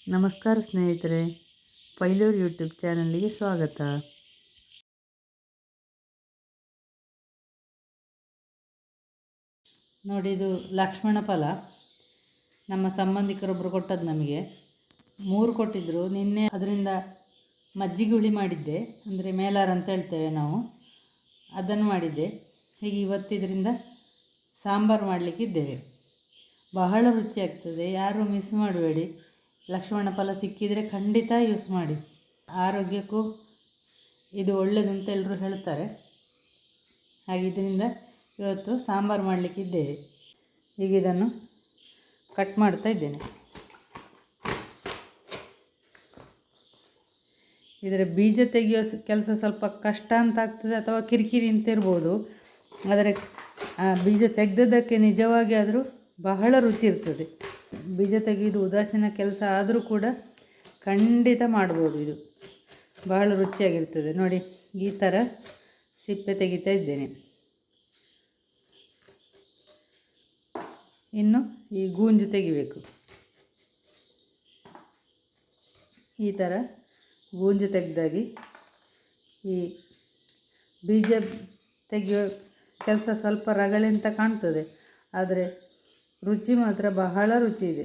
ನಮಸ್ಕಾರ ಸ್ನೇಹಿತರೆ, ಪೈಲೂರು ಯೂಟ್ಯೂಬ್ ಚಾನಲ್ಗೆ ಸ್ವಾಗತ. ನೋಡಿ, ಇದು ಲಕ್ಷ್ಮಣ ಫಲ. ನಮ್ಮ ಸಂಬಂಧಿಕರೊಬ್ಬರು ಕೊಟ್ಟದ್ದು ನಮಗೆ 3 ಕೊಟ್ಟಿದ್ದರು. ನಿನ್ನೆ ಅದರಿಂದ ಮಜ್ಜಿಗೆ ಹುಳಿ ಮಾಡಿದ್ದೆ, ಅಂದರೆ ಮೇಲಾರ ಅಂತ ಹೇಳ್ತೇವೆ ನಾವು, ಅದನ್ನು ಮಾಡಿದ್ದೆ. ಹೀಗೆ ಇವತ್ತಿದ್ರಿಂದ ಸಾಂಬಾರು ಮಾಡಲಿಕ್ಕಿದ್ದೇವೆ. ಬಹಳ ರುಚಿಯಾಗ್ತದೆ, ಯಾರೂ ಮಿಸ್ ಮಾಡಬೇಡಿ. ಲಕ್ಷ್ಮಣ ಫಲ ಸಿಕ್ಕಿದರೆ ಖಂಡಿತ ಯೂಸ್ ಮಾಡಿ. ಆರೋಗ್ಯಕ್ಕೂ ಇದು ಒಳ್ಳೆಯದು ಅಂತ ಎಲ್ಲರೂ ಹೇಳ್ತಾರೆ. ಹಾಗೆ ಇದರಿಂದ ಇವತ್ತು ಸಾಂಬಾರು ಮಾಡಲಿಕ್ಕಿದ್ದೇವೆ. ಈಗ ಇದನ್ನು ಕಟ್ ಮಾಡ್ತಾ ಇದ್ದೇನೆ. ಇದರ ಬೀಜ ತೆಗೆಯೋ ಕೆಲಸ ಸ್ವಲ್ಪ ಕಷ್ಟ ಅಂತ ಆಗ್ತದೆ, ಅಥವಾ ಕಿರಿಕಿರಿ ಅಂತ ಇರ್ಬೋದು. ಆದರೆ ಬೀಜ ತೆಗೆದದ್ದಕ್ಕೆ ನಿಜವಾಗಿ ಆದರೂ ಬಹಳ ರುಚಿ ಇರ್ತದೆ. ಬೀಜ ತೆಗೆಯುವುದು ಉದಾಸೀನ ಕೆಲಸ ಆದರೂ ಕೂಡ ಖಂಡಿತ ಮಾಡ್ಬೋದು. ಇದು ಬಹಳ ರುಚಿಯಾಗಿರ್ತದೆ. ನೋಡಿ, ಈ ಥರ ಸಿಪ್ಪೆ ತೆಗಿತಾ ಇದ್ದೇನೆ. ಇನ್ನು ಈ ಗೂಂಜು ತೆಗಿಬೇಕು. ಈ ಥರ ಗೂಂಜು ತೆಗೆದಾಗಿ ಈ ಬೀಜ ತೆಗೆಯೋ ಕೆಲಸ ಸ್ವಲ್ಪ ರಗಳೆ ಅಂತ ಕಾಣ್ತದೆ, ಆದರೆ ರುಚಿ ಮಾತ್ರ ಬಹಳ ರುಚಿ ಇದೆ.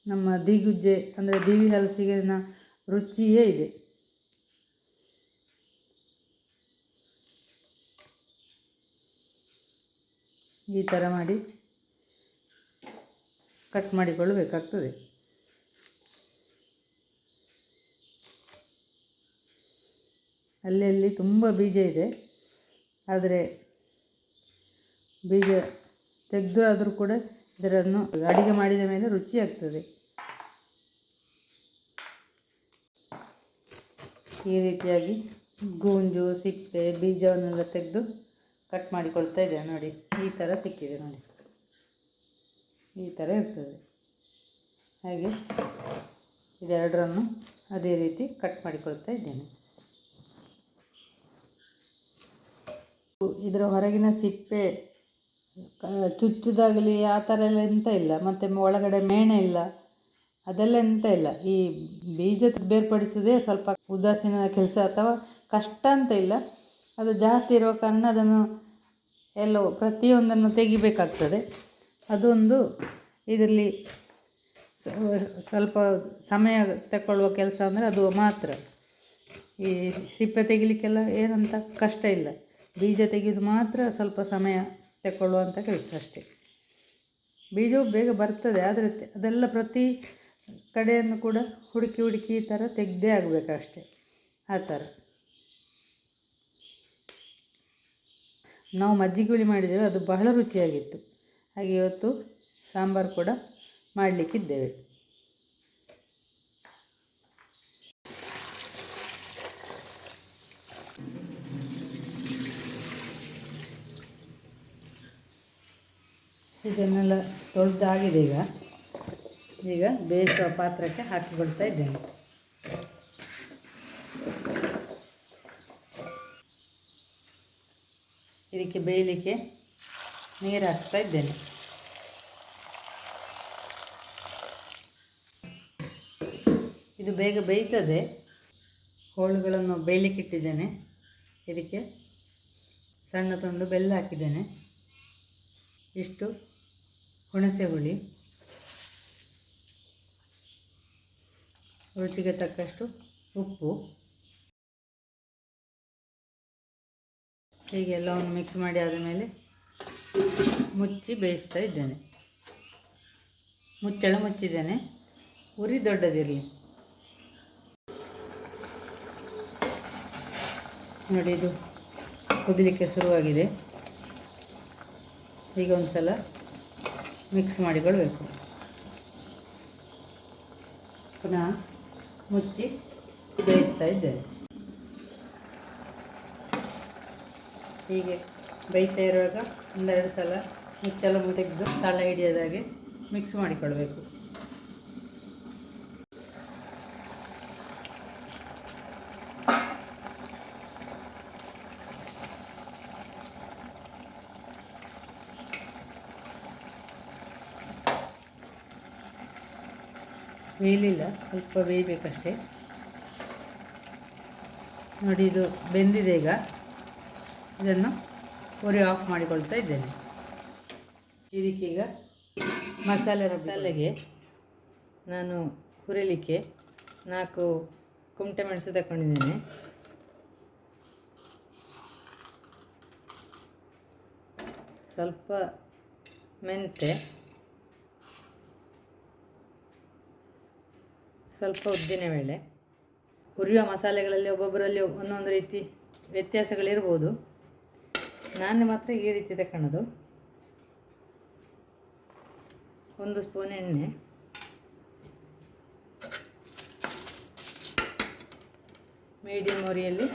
ನಮ್ಮ ದಿಗುಜ್ಜೆ ಅಂದರೆ ದಿವಿ ಹಲಸಿನ ರುಚಿಯೇ ಇದೆ. ಈ ಥರ ಮಾಡಿ ಕಟ್ ಮಾಡಿಕೊಳ್ಳಬೇಕಾಗ್ತದೆ. ಅಲ್ಲಲ್ಲಿ ತುಂಬ ಬೀಜ ಇದೆ, ಆದರೆ ಬೀಜ ತೆಗೆದಾದರೂ ಕೂಡ ಇದನ್ನು ಅಡಿಗೆ ಮಾಡಿದ ಮೇಲೆ ರುಚಿಯಾಗ್ತದೆ. ಈ ರೀತಿಯಾಗಿ ಗೂಂಜು, ಸಿಪ್ಪೆ, ಬೀಜವನ್ನೆಲ್ಲ ತೆಗೆದು ಕಟ್ ಮಾಡಿಕೊಳ್ತಾ ಇದ್ದೇನೆ. ನೋಡಿ, ಈ ಥರ ಸಿಕ್ಕಿದೆ. ನೋಡಿ, ಈ ಥರ ಇರ್ತದೆ. ಹಾಗೆ ಇದೆರಡರನ್ನು ಅದೇ ರೀತಿ ಕಟ್ ಮಾಡಿಕೊಳ್ತಾ ಇದ್ದೇನೆ. ಇದರ ಹೊರಗಿನ ಸಿಪ್ಪೆ ಚುಚ್ಚುದಾಗಲಿ ಆ ಥರ ಎಲ್ಲ ಎಂತ ಇಲ್ಲ, ಮತ್ತು ಒಳಗಡೆ ಮೇಣೆ ಇಲ್ಲ, ಅದೆಲ್ಲ ಎಂತ ಇಲ್ಲ. ಈ ಬೀಜ ಬೇರ್ಪಡಿಸೋದೇ ಸ್ವಲ್ಪ ಉದಾಸೀನ ಕೆಲಸ ಅಥವಾ ಕಷ್ಟ ಅಂತ ಇಲ್ಲ. ಅದು ಜಾಸ್ತಿ ಇರುವ ಕಾರಣ ಅದನ್ನು ಎಲ್ಲೋ ಪ್ರತಿಯೊಂದನ್ನು ತೆಗಿಬೇಕಾಗ್ತದೆ. ಅದೊಂದು ಇದರಲ್ಲಿ ಸ್ವಲ್ಪ ಸಮಯ ತಗೊಳ್ಳುವ ಕೆಲಸ ಅಂದರೆ ಅದು ಮಾತ್ರ. ಈ ಸಿಪ್ಪೆ ತೆಗಿಲಿಕ್ಕೆಲ್ಲ ಏನಂತ ಕಷ್ಟ ಇಲ್ಲ. ಬೀಜ ತೆಗೆಯೋದು ಮಾತ್ರ ಸ್ವಲ್ಪ ಸಮಯ ತಗೊಳ್ಳುವಂಥ ಕೆಲಸ ಅಷ್ಟೇ. ಬೀಜವು ಬೇಗ ಬರ್ತದೆ, ಆದರೆ ಅದೆಲ್ಲ ಪ್ರತಿ ಕಡೆಯನ್ನು ಕೂಡ ಹುಡುಕಿ ಈ ಥರ ತೆಗೆದೇ ಆಗಬೇಕಷ್ಟೆ. ಆ ಥರ ನಾವು ಮಜ್ಜಿಗೆ ಹುಳಿ ಮಾಡಿದ್ದೇವೆ, ಅದು ಬಹಳ ರುಚಿಯಾಗಿತ್ತು. ಹಾಗೆ ಇವತ್ತು ಸಾಂಬಾರು ಕೂಡ ಮಾಡಲಿಕ್ಕಿದ್ದೇವೆ. ಇದನ್ನೆಲ್ಲ ತೊಳೆದಾಗಿದೆ. ಈಗ ಬೇಯಿಸುವ ಪಾತ್ರಕ್ಕೆ ಹಾಕಿಕೊಳ್ತಾ ಇದ್ದೇನೆ. ಇದಕ್ಕೆ ಬೇಯಲಿಕ್ಕೆ ನೀರು ಹಾಕ್ತಾ ಇದ್ದೇನೆ. ಇದು ಬೇಗ ಬೇಯ್ತದೆ. ಹೋಳುಗಳನ್ನು ಬೇಯಲಿಕ್ಕೆ ಇಟ್ಟಿದ್ದೇನೆ. ಇದಕ್ಕೆ ಸಣ್ಣ ತುಂಡು ಬೆಲ್ಲ ಹಾಕಿದ್ದೇನೆ, ಇಷ್ಟು ಹುಣಸೆ ಹುಳಿ, ರುಚಿಗೆ ತಕ್ಕಷ್ಟು ಉಪ್ಪು. ಹೀಗೆ ಎಲ್ಲವನ್ನು ಮಿಕ್ಸ್ ಮಾಡಿ ಆದ ಮೇಲೆ ಮುಚ್ಚಿ ಬೇಯಿಸ್ತಾ ಇದ್ದೇನೆ. ಮುಚ್ಚಳ ಮುಚ್ಚಿದ್ದೇನೆ, ಉರಿ ದೊಡ್ಡದಿರಲಿ. ನೋಡಿ, ಇದು ಕುದಿಲಿಕ್ಕೆ ಶುರುವಾಗಿದೆ. ಈಗ ಒಂದು ಸಲ ಮಿಕ್ಸ್ ಮಾಡಿಕೊಳ್ಬೇಕು. ಪುನಃ ಮುಚ್ಚಿ ಬೇಯಿಸ್ತಾ ಇದ್ದೇನೆ. ಹೀಗೆ ಬೇಯ್ತಾ ಇರುವಾಗ ಒಂದೆರಡು ಸಲ ಮುಚ್ಚಳ ತೆಗೆದು ತಳ ಹಿಡಿಯೋದಾಗೆ ಮಿಕ್ಸ್ ಮಾಡಿಕೊಳ್ಬೇಕು. ಬೇಯಲಿಲ್ಲ, ಸ್ವಲ್ಪ ಬೇಯಬೇಕಷ್ಟೇ. ನೋಡಿ, ಇದು ಬೆಂದಿದೆ. ಈಗ ಇದನ್ನು ಉರಿ ಆಫ್ ಮಾಡಿಕೊಳ್ತಾ ಇದ್ದೇನೆ. ಇದಕ್ಕೀಗ ಮಸಾಲೆಗೆ ನಾನು ಹುರಿಲಿಕ್ಕೆ 4 ಕುಮಟೆ ಮೆಣಸು ತಗೊಂಡಿದ್ದೇನೆ. ಸ್ವಲ್ಪ ಮೆಂತೆ, ಸ್ವಲ್ಪ ಉದ್ದಿನಬೇಳೆ. ಹುರಿಯುವ ಮಸಾಲೆಗಳಲ್ಲಿ ಒಬ್ಬೊಬ್ಬರಲ್ಲಿ ಒಂದೊಂದು ರೀತಿ ವ್ಯತ್ಯಾಸಗಳಿರ್ಬೋದು. ನಾನು ಮಾತ್ರ ಈ ರೀತಿ ತಗೊಳ್ಳೋದು. 1 ಸ್ಪೂನ್ ಎಣ್ಣೆ, ಮೀಡಿಯಮ್ ಉರಿಯಲ್ಲಿ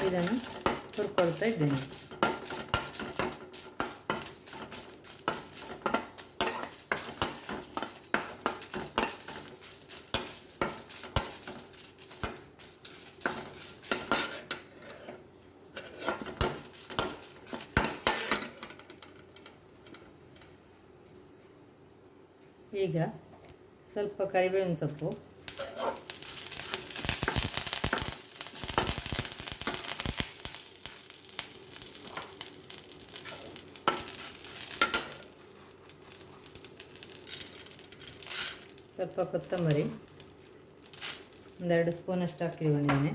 ಇದನ್ನು ಹುರ್ಕೊಳ್ತಾ ಇದ್ದೇನೆ. ಈಗ ಸ್ವಲ್ಪ ಕರಿಬೇವಿನ ಸೊಪ್ಪು, ಸ್ವಲ್ಪ ಕೊತ್ತಂಬರಿ, 1-2 ಸ್ಪೂನಷ್ಟು ಹಾಕಿಕೊಂಡಿದ್ದೇನೆ.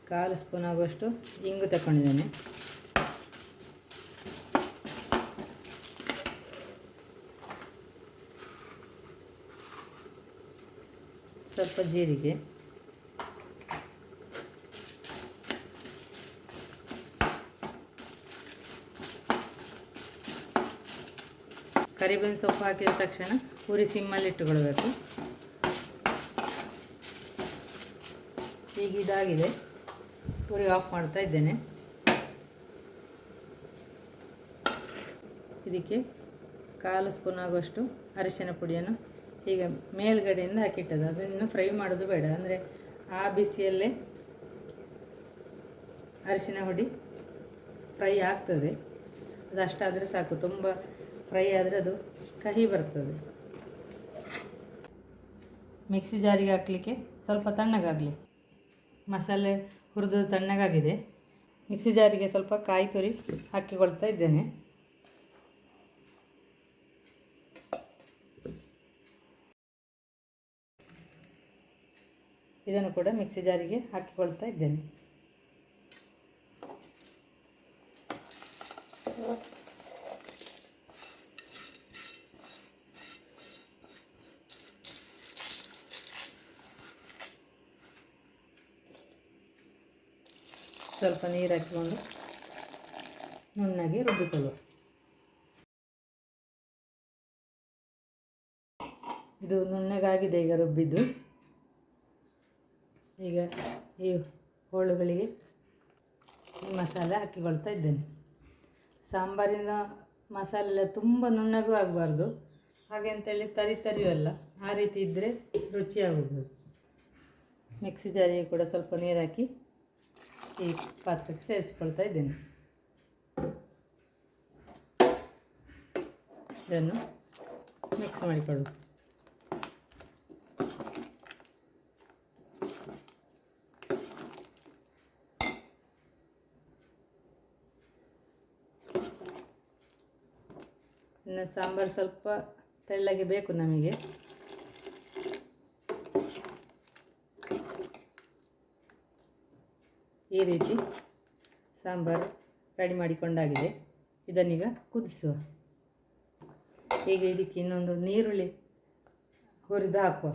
ಕಾಲು ಸ್ಪೂನ್ ಆಗುವಷ್ಟು ಇಂಗು ತಗೊಂಡಿದ್ದೇನೆ. ಸ್ವಲ್ಪ ಜೀರಿಗೆ, ಕರಿಬೇವಿನ ಸೊಪ್ಪು ಹಾಕಿದ ತಕ್ಷಣ ಉರಿ ಸಿಮ್ಮಲ್ಲಿ ಇಟ್ಟುಕೊಳ್ಬೇಕು. ಈಗ ಇದಾಗಿದೆ, ಉರಿ ಆಫ್ ಮಾಡ್ತಾ ಇದ್ದೇನೆ. ಇದಕ್ಕೆ ಕಾಲು ಸ್ಪೂನ್ ಆಗುವಷ್ಟು ಅರಿಶಿನ ಪುಡಿಯನ್ನು ಈಗ ಮೇಲ್ಗಡೆಯಿಂದ ಹಾಕಿಟ್ಟದು. ಅದನ್ನು ಫ್ರೈ ಮಾಡೋದು ಬೇಡ, ಅಂದರೆ ಆ ಬಿಸಿಯಲ್ಲೇ ಅರಿಶಿನ ಹುಡಿ ಫ್ರೈ ಆಗ್ತದೆ. ಅದಷ್ಟಾದರೆ ಸಾಕು, ತುಂಬ ಫ್ರೈ ಆದರೆ ಅದು ಕಹಿ ಬರ್ತದೆ. ಮಿಕ್ಸಿ ಜಾರಿಗೆ ಹಾಕಲಿಕ್ಕೆ ಸ್ವಲ್ಪ ತಣ್ಣಗಾಗಲಿ. ಮಸಾಲೆ ಹುರಿದು ತಣ್ಣಗಾಗಿದೆ. ಮಿಕ್ಸಿ ಜಾರಿಗೆ ಸ್ವಲ್ಪ ಕಾಯಿ ತುರಿ ಹಾಕಿಕೊಳ್ತಾ ಇದ್ದೇನೆ. ಇದನ್ನು ಕೂಡ ಮಿಕ್ಸಿ ಜಾರಿಗೆ ಹಾಕಿಕೊಳ್ತಾ ಇದ್ದೇನೆ. ಸ್ವಲ್ಪ ನೀರು ಹಾಕಿಕೊಂಡು ನುಣ್ಣಗೆ ರುಬ್ಬಿಕೊಳ್ಳುವ. ಇದು ನುಣ್ಣಗಾಗಿದೆ ಈಗ ರುಬ್ಬಿದ್ದು. ಈಗ ಈ ಹೋಳುಗಳಿಗೆ ಈ ಮಸಾಲೆ ಹಾಕಿಕೊಳ್ತಾ ಇದ್ದೇನೆ. ಸಾಂಬಾರಿನ ಮಸಾಲೆ ಎಲ್ಲ ತುಂಬ ನುಣ್ಣಗೂ ಆಗಬಾರ್ದು, ಹಾಗೆ ಅಂತೇಳಿ ತರಿಯೂ ಅಲ್ಲ. ಆ ರೀತಿ ಇದ್ದರೆ ರುಚಿಯಾಗೋದು. ಮಿಕ್ಸಿ ಜಾರಿಗೆ ಕೂಡ ಸ್ವಲ್ಪ ನೀರು ಹಾಕಿ ಈ ಪಾತ್ರಕ್ಕೆ ಸೇರಿಸಿಕೊಳ್ತಾ ಇದ್ದೇನೆ. ಇದನ್ನು ಮಿಕ್ಸ್ ಮಾಡಿಕೊಳ್ಳು. ಇನ್ನು ಸಾಂಬಾರು ಸ್ವಲ್ಪ ತೆಳ್ಳಗೆ ಬೇಕು ನಮಗೆ. ಈ ರೀತಿ ಸಾಂಬಾರು ರೆಡಿ ಮಾಡಿಕೊಂಡಾಗಿದೆ. ಇದನ್ನೀಗ ಕುದಿಸುವ. ಈಗ ಇದಕ್ಕೆ ಇನ್ನೊಂದು ನೀರುಳ್ಳಿ ಹುರಿದು ಹಾಕುವ.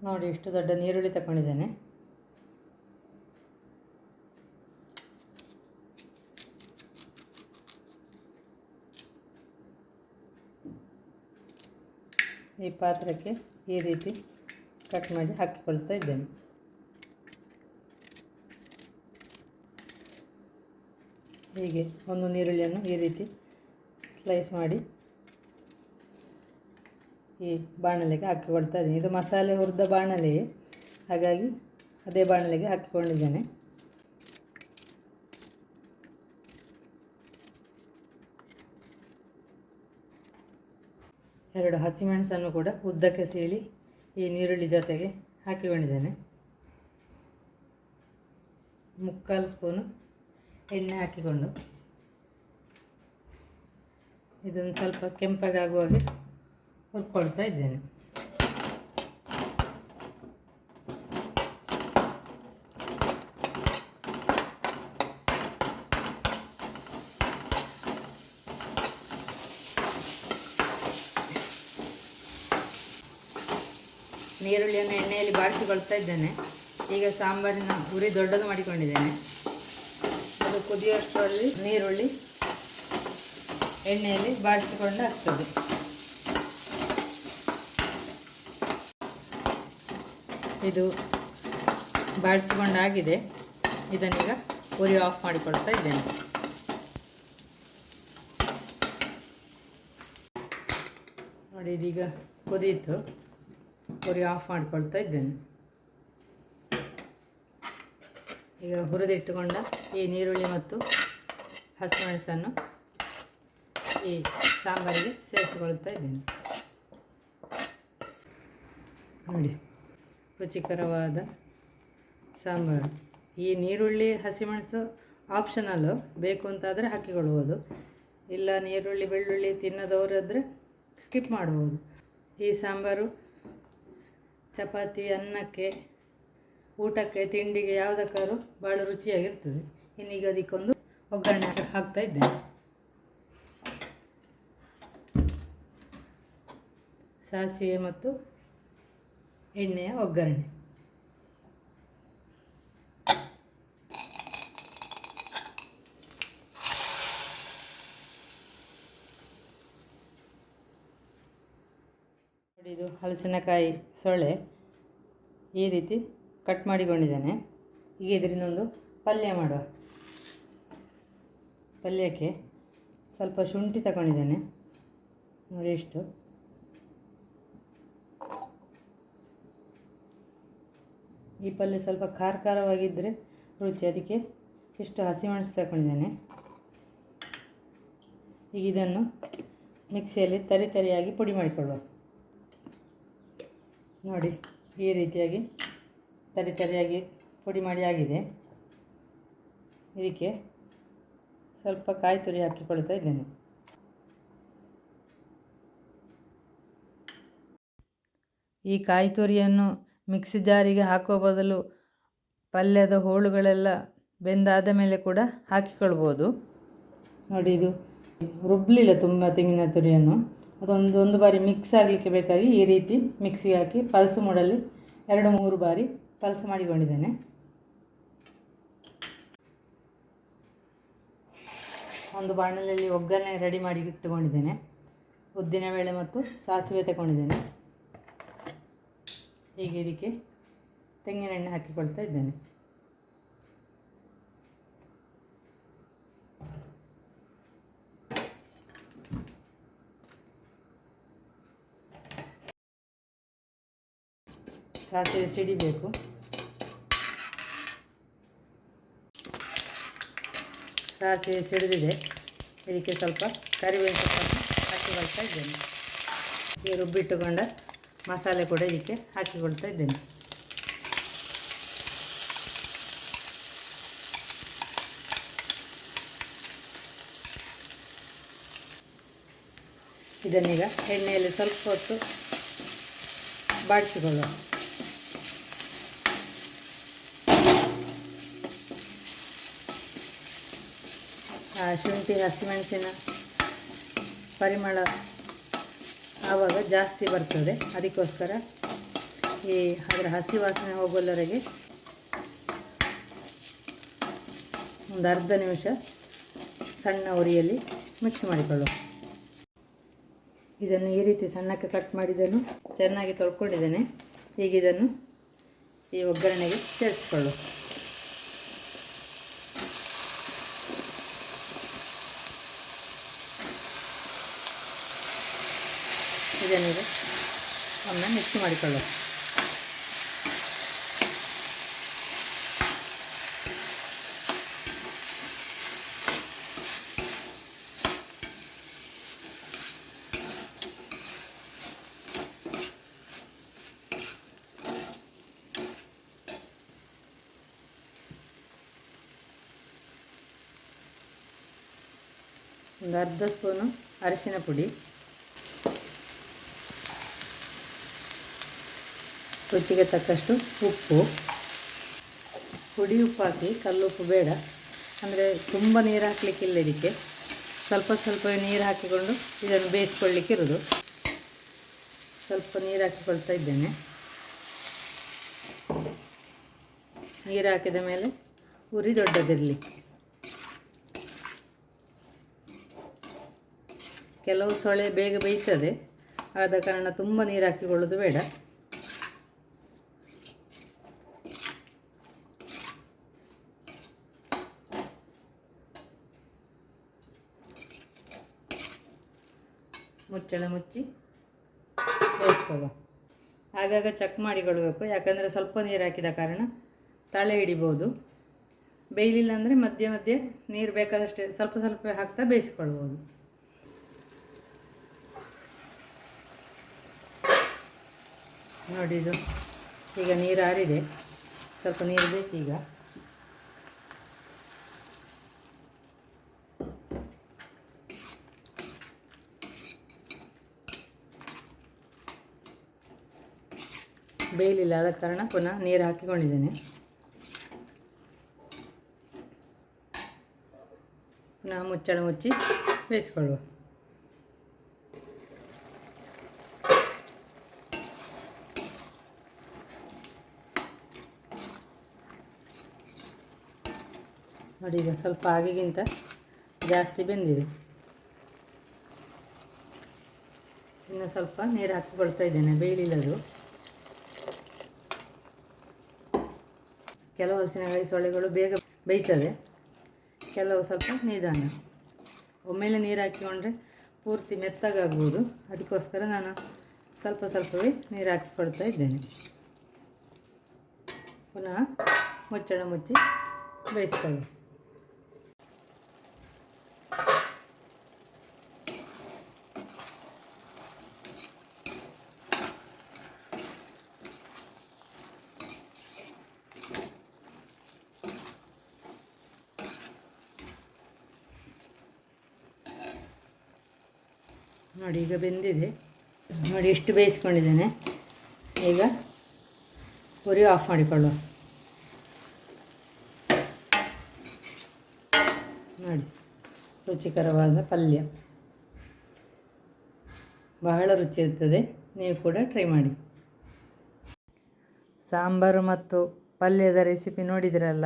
ನೋಡಿ, ಇಷ್ಟು ದೊಡ್ಡ ನೀರುಳ್ಳಿ ತಗೊಂಡಿದ್ದೇನೆ. ಈ ಪಾತ್ರಕ್ಕೆ ಈ ರೀತಿ ಕಟ್ ಮಾಡಿ ಹಾಕಿಕೊಳ್ತಾ ಇದ್ದೇನೆ. ಹೀಗೆ ಒಂದು ನೀರುಳ್ಳಿಯನ್ನು ಈ ರೀತಿ ಸ್ಲೈಸ್ ಮಾಡಿ ಈ ಬಾಣಲೆಗೆ ಹಾಕಿಕೊಳ್ತಾ ಇದ್ದೀನಿ. ಇದು ಮಸಾಲೆ ಹುರಿದ ಬಾಣಲೆಯೇ, ಹಾಗಾಗಿ ಅದೇ ಬಾಣಲೆಗೆ ಹಾಕಿಕೊಂಡಿದ್ದೇನೆ. ಎರಡು ಹಸಿಮೆಣಸನ್ನು ಕೂಡ ಉದ್ದಕ್ಕೆ ಸೀಳಿ ಈ ನೀರುಳ್ಳಿ ಜೊತೆಗೆ ಹಾಕಿಕೊಂಡಿದ್ದೇನೆ. 3/4 ಸ್ಪೂನು ಎಣ್ಣೆ ಹಾಕಿಕೊಂಡು ಇದನ್ನು ಸ್ವಲ್ಪ ಕೆಂಪಗಾಗುವಾಗೆ ಹುರ್ಕೊಳ್ತಾ ಇದ್ದೇನೆ. ನೀರುಳ್ಳಿಯನ್ನು ಎಣ್ಣೆಯಲ್ಲಿ ಬಾಡಿಸಿಕೊಳ್ತಾ ಇದ್ದೇನೆ. ಈಗ ಸಾಂಬಾರಿನ ಉರಿ ದೊಡ್ಡದು ಮಾಡಿಕೊಂಡಿದ್ದೇನೆ. ಅದು ಕುದಿಯೋಷ್ಟರಲ್ಲಿ ನೀರುಳ್ಳಿ ಎಣ್ಣೆಯಲ್ಲಿ ಬಾಡಿಸಿಕೊಂಡು ಆಗ್ತದೆ. ಇದು ಬಾಡಿಸಿಕೊಂಡಾಗಿದೆ. ಇದನ್ನೀಗ ಉರಿ ಆಫ್ ಮಾಡಿಕೊಳ್ತಾ ಇದ್ದೇನೆ. ನೋಡಿ, ಇದೀಗ ಕುದೀತು. ಉರಿ ಆಫ್ ಮಾಡಿಕೊಳ್ತಾ ಇದ್ದೇನೆ. ಈಗ ಹುರಿದಿಟ್ಟುಕೊಂಡ ಈ ನೀರುಳ್ಳಿ ಮತ್ತು ಹಸಿಮೆಣಸನ್ನು ಈ ಸಾಂಬಾರಿಗೆ ಸೇರಿಸಿಕೊಳ್ತಾ ಇದ್ದೇನೆ. ನೋಡಿ, ರುಚಿಕರವಾದ ಸಾಂಬಾರು. ಈ ನೀರುಳ್ಳಿ ಹಸಿಮೆಣಸು ಆಪ್ಷನಲ್ಲು, ಬೇಕು ಅಂತಾದರೆ ಹಾಕಿಕೊಳ್ಬೋದು. ಇಲ್ಲ ನೀರುಳ್ಳಿ ಬೆಳ್ಳುಳ್ಳಿ ತಿನ್ನೋದವರಾದರೆ ಸ್ಕಿಪ್ ಮಾಡ್ಬೋದು. ಈ ಸಾಂಬಾರು ಚಪಾತಿ, ಅನ್ನಕ್ಕೆ, ಊಟಕ್ಕೆ, ತಿಂಡಿಗೆ ಯಾವುದಕ್ಕಾದ್ರೂ ಭಾಳ ರುಚಿಯಾಗಿರ್ತದೆ. ಇನ್ನೀಗ ಅದಕ್ಕೊಂದು ಒಗ್ಗರಣೆ ಹಾಕ್ತಾ ಇದ್ದೇನೆ. ಸಾಸಿವೆ ಮತ್ತು ಎಣ್ಣೆಯ ಒಗ್ಗರಣೆ. ನೋಡಿ, ಇದು ಹಲಸಿನಕಾಯಿ ಸೊಳ್ಳೆ ಈ ರೀತಿ ಕಟ್ ಮಾಡಿಕೊಂಡಿದ್ದೇನೆ. ಈಗ ಇದರಿಂದೊಂದು ಪಲ್ಯ ಮಾಡುವ. ಪಲ್ಯಕ್ಕೆ ಸ್ವಲ್ಪ ಶುಂಠಿ ತಗೊಂಡಿದ್ದೇನೆ. ನೋಡಿ ಇಷ್ಟು. ಈ ಪಲ್ಯ ಸ್ವಲ್ಪ ಖಾರ ಖಾರವಾಗಿದ್ದರೆ ರುಚಿ, ಅದಕ್ಕೆ ಇಷ್ಟು ಹಸಿಮೆಣಸು ತಗೊಂಡಿದ್ದೇನೆ. ಈಗ ಇದನ್ನು ಮಿಕ್ಸಿಯಲ್ಲಿ ತರಿಯಾಗಿ ಪುಡಿ ಮಾಡಿಕೊಳ್ಳುವ. ನೋಡಿ, ಈ ರೀತಿಯಾಗಿ ತರಿಯಾಗಿ ಪುಡಿ ಮಾಡಿ ಆಗಿದೆ. ಇದಕ್ಕೆ ಸ್ವಲ್ಪ ಕಾಯಿ ತುರಿ ಹಾಕಿಕೊಳ್ತಾ ಇದ್ದೇನೆ. ಈ ಕಾಯಿ ತುರಿಯನ್ನು ಮಿಕ್ಸಿ ಜಾರಿಗೆ ಹಾಕುವ ಬದಲು ಪಲ್ಯದ ಹೋಳುಗಳೆಲ್ಲ ಬೆಂದಾದ ಮೇಲೆ ಕೂಡ ಹಾಕಿಕೊಳ್ಬೋದು. ನೋಡಿ, ಇದು ರುಬ್ಬಲಿಲ್ಲ ತುಂಬ ತೆಂಗಿನ ತುರಿಯನ್ನು. ಅದೊಂದು ಬಾರಿ ಮಿಕ್ಸ್ ಆಗಲಿಕ್ಕೆ ಬೇಕಾಗಿ ಈ ರೀತಿ ಮಿಕ್ಸಿಗೆ ಹಾಕಿ ಪಲ್ಸ್ ಮೋಡಲ್ಲಿ 2-3 ಬಾರಿ ಪಲ್ಸ್ ಮಾಡಿಕೊಂಡಿದ್ದೇನೆ. ಒಂದು ಬಾಣಲೆಯಲ್ಲಿ ಒಗ್ಗರಣೆ ರೆಡಿ ಮಾಡಿ ಇಟ್ಟುಕೊಂಡಿದ್ದೇನೆ. ಉದ್ದಿನಬೇಳೆ ಮತ್ತು ಸಾಸಿವೆ ತಗೊಂಡಿದ್ದೇನೆ. ಹೀಗೆ ಇದಕ್ಕೆ ತೆಂಗಿನೆಣ್ಣೆ ಹಾಕಿಕೊಳ್ತಾ ಇದ್ದೇನೆ. ಸಾಸಿವೆ ಸಿಡಿಬೇಕು. ಸಾಸಿವೆ ಸಿಡಿದಿದೆ. ಇದಕ್ಕೆ ಸ್ವಲ್ಪ ಕರಿಬೇವು ಸೊಪ್ಪನ್ನು ಹಾಕಿಕೊಳ್ತಾ ಇದ್ದೇನೆ. ಈ ರುಬ್ಬಿಟ್ಟುಕೊಂಡ ಮಸಾಲೆ ಕೂಡ ಇದಕ್ಕೆ ಹಾಕಿಕೊಳ್ತಾ ಇದ್ದೇನೆ. ಇದನ್ನೀಗ ಎಣ್ಣೆಯಲ್ಲಿ ಸ್ವಲ್ಪ ಹೊತ್ತು ಬಾಡಿಸಿಕೊಳ್ಳುವ. ಶುಂಠಿ ಹಸಿಮೆಣಸಿನ ಪರಿಮಳ ಆವಾಗ ಜಾಸ್ತಿ ಬರ್ತದೆ. ಅದಕ್ಕೋಸ್ಕರ ಅದರ ಹಸಿ ವಾಸನೆ ಹೋಗೋಲ್ಲವರೆಗೆ ಒಂದು ಅರ್ಧ ನಿಮಿಷ ಸಣ್ಣ ಉರಿಯಲ್ಲಿ ಮಿಕ್ಸ್ ಮಾಡಿಕೊಳ್ಳುವ. ಇದನ್ನು ಈ ರೀತಿ ಸಣ್ಣಕ್ಕೆ ಕಟ್ ಮಾಡಿದ್ದನ್ನು ಚೆನ್ನಾಗಿ ತೊಳ್ಕೊಂಡಿದ್ದೇನೆ. ಈಗ ಇದನ್ನು ಈ ಒಗ್ಗರಣೆಗೆ ಸೇರಿಸಿಕೊಳ್ಳುವ. ಇದನ್ನೀಗ ಒಮ್ಮೆ ಮಿಕ್ಸ್ ಮಾಡಿಕೊಳ್ಳುವ. ಒಂದು ಅರ್ಧ ಸ್ಪೂನು ಅರಿಶಿನ ಪುಡಿ, ರುಚಿಗೆ ತಕ್ಕಷ್ಟು ಉಪ್ಪು. ಪುಡಿ ಉಪ್ಪು ಹಾಕಿ, ಕಲ್ಲುಪ್ಪು ಬೇಡ, ಅಂದರೆ ತುಂಬ ನೀರು ಹಾಕಲಿಕ್ಕಿಲ್ಲ ಇದಕ್ಕೆ. ಸ್ವಲ್ಪ ಸ್ವಲ್ಪ ನೀರು ಹಾಕಿಕೊಂಡು ಇದನ್ನು ಬೇಯಿಸ್ಕೊಳ್ಳಿಕ್ಕಿರೋದು. ಸ್ವಲ್ಪ ನೀರು ಹಾಕಿಕೊಳ್ತಾ ಇದ್ದೇನೆ. ನೀರು ಹಾಕಿದ ಮೇಲೆ ಉರಿ ದೊಡ್ಡದಿರಲಿ. ಕೆಲವು ಸೊಳ್ಳೆ ಬೇಗ ಬೇಯ್ತದೆ, ಆದ ಕಾರಣ ತುಂಬ ನೀರು ಹಾಕಿಕೊಳ್ಳೋದು ಬೇಡ. ಮುಚ್ಚಳ ಮುಚ್ಚಿ ಬೇಯಿಸ್ಕೊಳ್ಳುವ. ಆಗಾಗ ಚೆಕ್ ಮಾಡಿಕೊಳ್ಬೇಕು, ಯಾಕಂದರೆ ಸ್ವಲ್ಪ ನೀರು ಹಾಕಿದ ಕಾರಣ ತಳೆ ಹಿಡಿಬೋದು. ಬೇಯಲಿಲ್ಲ ಅಂದರೆ ಮಧ್ಯೆ ಮಧ್ಯೆ ನೀರು ಬೇಕಾದಷ್ಟೇ ಸ್ವಲ್ಪ ಸ್ವಲ್ಪ ಹಾಕ್ತಾ ಬೇಯಿಸ್ಕೊಳ್ಬೋದು. ನೋಡಿ, ಇದು ಈಗ ನೀರು ಆರಿದೆ, ಸ್ವಲ್ಪ ನೀರು ಬೇಕೀಗ. ಬೇಯಲಿಲ್ಲ, ಆದ ಕಾರಣ ಪುನಃ ನೀರು ಹಾಕಿಕೊಂಡಿದ್ದೇನೆ. ಪುನಃ ಮುಚ್ಚಳ ಮುಚ್ಚಿ ಬೇಯಿಸ್ಕೊಳ್ಳುವ. ನೋಡಿ, ಈಗ ಸ್ವಲ್ಪ ಆಗಿಗಿಂತ ಜಾಸ್ತಿ ಬೆಂದಿದೆ. ಇನ್ನು ಸ್ವಲ್ಪ ನೀರು ಹಾಕಿಕೊಳ್ತಾ ಇದ್ದೇನೆ, ಬೇಯಲಿಲ್ಲದು. ಕೆಲವು ಹಲಸಿನಕಾಯಿ ಸೊಳ್ಳೆಗಳು ಬೇಗ ಬೇಯ್ತದೆ, ಕೆಲವು ಸ್ವಲ್ಪ ನಿಧಾನ. ಒಮ್ಮೆಲೆ ನೀರು ಹಾಕಿಕೊಂಡ್ರೆ ಪೂರ್ತಿ ಮೆತ್ತಗಾಗ್ಬೋದು. ಅದಕ್ಕೋಸ್ಕರ ನಾನು ಸ್ವಲ್ಪ ಸ್ವಲ್ಪವೇ ನೀರು ಹಾಕಿಕೊಳ್ತಾ ಇದ್ದೇನೆ. ಪುನಃ ಮುಚ್ಚಳ ಮುಚ್ಚಿ ಬೇಯಿಸ್ಕೊಳ್ಳಿ. ನೋಡಿ, ಈಗ ಬೆಂದಿದೆ. ನೋಡಿ, ಎಷ್ಟು ಬೇಯಿಸ್ಕೊಂಡಿದ್ದೇನೆ. ಈಗ ಉರಿ ಆಫ್ ಮಾಡಿಕೊಳ್ಳುವ. ನೋಡಿ, ರುಚಿಕರವಾದ ಪಲ್ಯ, ಬಹಳ ರುಚಿ ಇರ್ತದೆ. ನೀವು ಕೂಡ ಟ್ರೈ ಮಾಡಿ. ಸಾಂಬಾರು ಮತ್ತು ಪಲ್ಯದ ರೆಸಿಪಿ ನೋಡಿದಿರಲ್ಲ.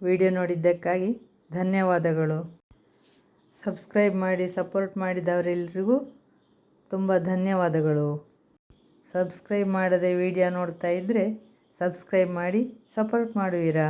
ವಿಡಿಯೋ ನೋಡಿದ್ದಕ್ಕಾಗಿ ಧನ್ಯವಾದಗಳು. ಸಬ್ಸ್ಕ್ರೈಬ್ ಮಾಡಿ ಸಪೋರ್ಟ್ ಮಾಡಿದವರೆಲ್ಲರಿಗೂ ತುಂಬ ಧನ್ಯವಾದಗಳು. ಸಬ್ಸ್ಕ್ರೈಬ್ ಮಾಡದೆ ವಿಡಿಯೋ ನೋಡ್ತಾ ಇದ್ದರೆ ಸಬ್ಸ್ಕ್ರೈಬ್ ಮಾಡಿ ಸಪೋರ್ಟ್ ಮಾಡುವಿರಾ?